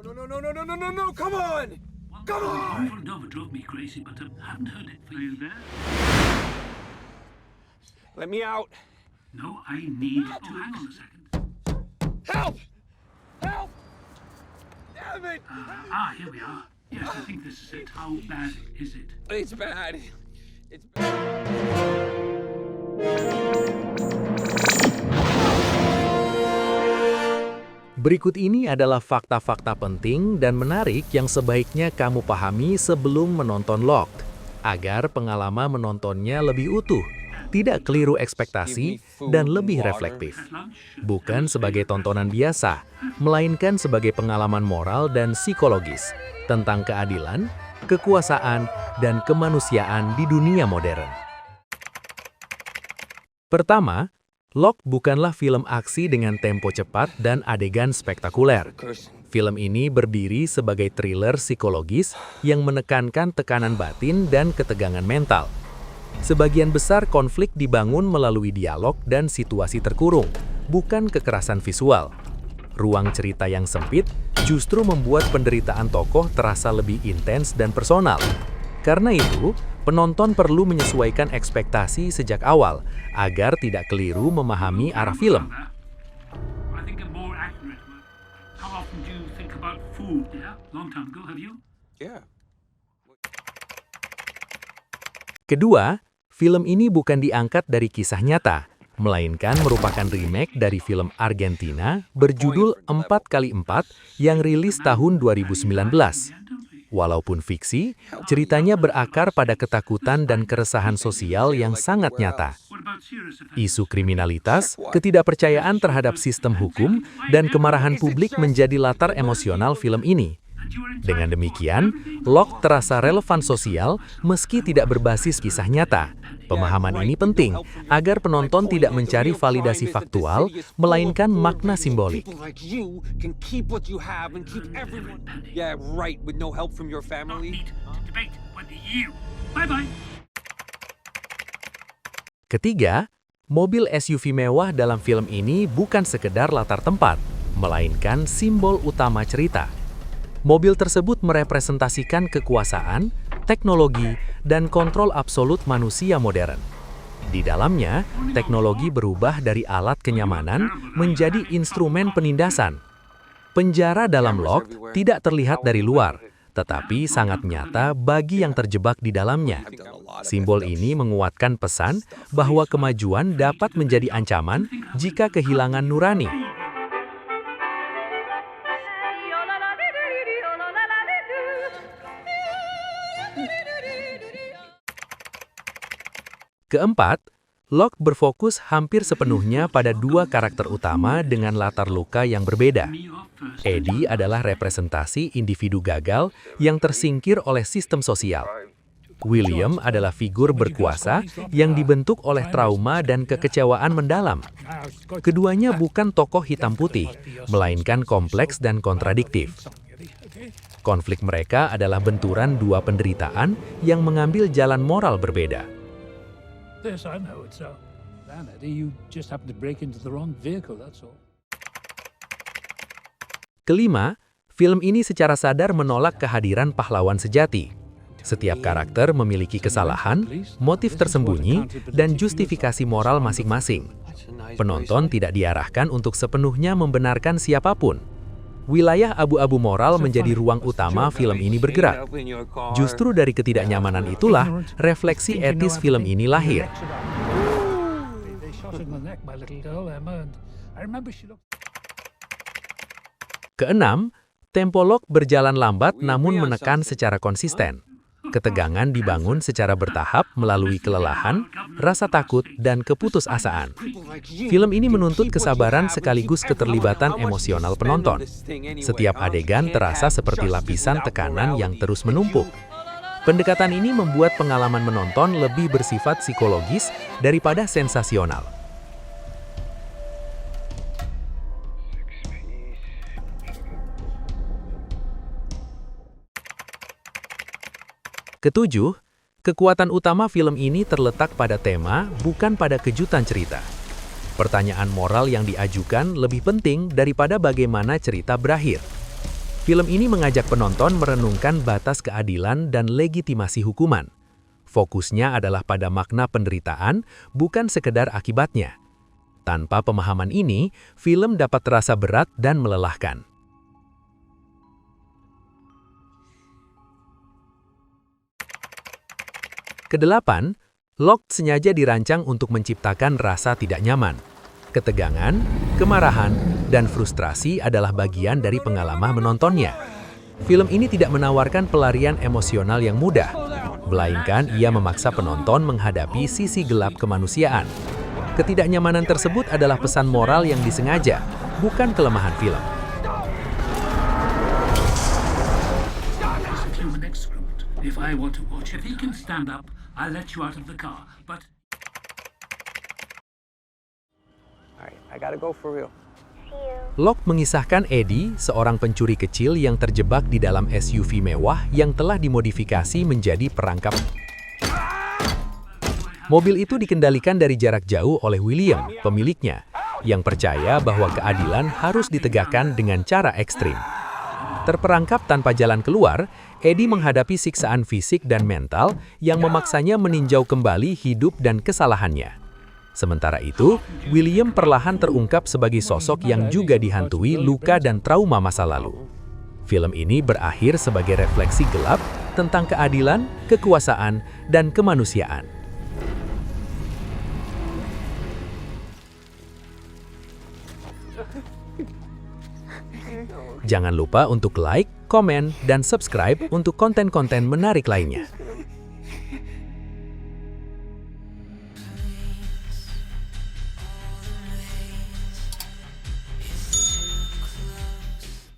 No, no, no, no, no, no, no, no, come on! Come on! Moldova drove me crazy, but I haven't heard it. Are you there? Let me out! No, I need to. Hang on a second. Help! Help! Damn it! Here we are. Yes, I think this is it. How bad is it? It's bad. It's bad. Berikut ini adalah fakta-fakta penting dan menarik yang sebaiknya kamu pahami sebelum menonton Locked, agar pengalaman menontonnya lebih utuh, tidak keliru ekspektasi, dan lebih reflektif. Bukan sebagai tontonan biasa, melainkan sebagai pengalaman moral dan psikologis tentang keadilan, kekuasaan, dan kemanusiaan di dunia modern. Pertama, Locked bukanlah film aksi dengan tempo cepat dan adegan spektakuler. Film ini berdiri sebagai thriller psikologis yang menekankan tekanan batin dan ketegangan mental. Sebagian besar konflik dibangun melalui dialog dan situasi terkurung, bukan kekerasan visual. Ruang cerita yang sempit justru membuat penderitaan tokoh terasa lebih intens dan personal. Karena itu, penonton perlu menyesuaikan ekspektasi sejak awal agar tidak keliru memahami arah film. I think a more accurate word. How often do you think about food? Yeah, long time ago. Have you? Yeah. Kedua, film ini bukan diangkat dari kisah nyata, melainkan merupakan remake dari film Argentina berjudul 4x4 yang rilis tahun 2019. Walaupun fiksi, ceritanya berakar pada ketakutan dan keresahan sosial yang sangat nyata. Isu kriminalitas, ketidakpercayaan terhadap sistem hukum, dan kemarahan publik menjadi latar emosional film ini. Dengan demikian, Locked terasa relevan sosial meski tidak berbasis kisah nyata. Pemahaman ini penting agar penonton tidak mencari validasi faktual, melainkan makna simbolik. Ketiga, mobil SUV mewah dalam film ini bukan sekedar latar tempat, melainkan simbol utama cerita. Mobil tersebut merepresentasikan kekuasaan, teknologi, dan kontrol absolut manusia modern. Di dalamnya, teknologi berubah dari alat kenyamanan menjadi instrumen penindasan. Penjara dalam Locked tidak terlihat dari luar, tetapi sangat nyata bagi yang terjebak di dalamnya. Simbol ini menguatkan pesan bahwa kemajuan dapat menjadi ancaman jika kehilangan nurani. Keempat, Locked berfokus hampir sepenuhnya pada dua karakter utama dengan latar luka yang berbeda. Eddie adalah representasi individu gagal yang tersingkir oleh sistem sosial. William adalah figur berkuasa yang dibentuk oleh trauma dan kekecewaan mendalam. Keduanya bukan tokoh hitam putih, melainkan kompleks dan kontradiktif. Konflik mereka adalah benturan dua penderitaan yang mengambil jalan moral berbeda. Yes, I know it's vanity. You just happen to break into the wrong vehicle, that's all. Kelima, film ini secara sadar menolak kehadiran pahlawan sejati. Setiap karakter memiliki kesalahan, motif tersembunyi, dan justifikasi moral masing-masing. Penonton tidak diarahkan untuk sepenuhnya membenarkan siapapun. Wilayah abu-abu moral menjadi ruang utama film ini bergerak. Justru dari ketidaknyamanan itulah refleksi etis film ini lahir. Keenam, tempo Locked berjalan lambat namun menekan secara konsisten. Ketegangan dibangun secara bertahap melalui kelelahan, rasa takut, dan keputusasaan. Film ini menuntut kesabaran sekaligus keterlibatan emosional penonton. Setiap adegan terasa seperti lapisan tekanan yang terus menumpuk. Pendekatan ini membuat pengalaman menonton lebih bersifat psikologis daripada sensasional. Ketujuh, kekuatan utama film ini terletak pada tema, bukan pada kejutan cerita. Pertanyaan moral yang diajukan lebih penting daripada bagaimana cerita berakhir. Film ini mengajak penonton merenungkan batas keadilan dan legitimasi hukuman. Fokusnya adalah pada makna penderitaan, bukan sekedar akibatnya. Tanpa pemahaman ini, film dapat terasa berat dan melelahkan. Kedelapan, Locked sengaja dirancang untuk menciptakan rasa tidak nyaman. Ketegangan, kemarahan, dan frustrasi adalah bagian dari pengalaman menontonnya. Film ini tidak menawarkan pelarian emosional yang mudah, melainkan ia memaksa penonton menghadapi sisi gelap kemanusiaan. Ketidaknyamanan tersebut adalah pesan moral yang disengaja, bukan kelemahan film. If I want to watch, if he can stand up, I'll let you out of the car. But All right, I gotta go for real. Locke mengisahkan Eddie, seorang pencuri kecil yang terjebak di dalam SUV mewah yang telah dimodifikasi menjadi perangkap. Mobil itu dikendalikan dari jarak jauh oleh William, pemiliknya, yang percaya bahwa keadilan harus ditegakkan dengan cara ekstrim. Terperangkap tanpa jalan keluar, Eddie menghadapi siksaan fisik dan mental yang memaksanya meninjau kembali hidup dan kesalahannya. Sementara itu, William perlahan terungkap sebagai sosok yang juga dihantui luka dan trauma masa lalu. Film ini berakhir sebagai refleksi gelap tentang keadilan, kekuasaan, dan kemanusiaan. Jangan lupa untuk like, komen, dan subscribe untuk konten-konten menarik lainnya.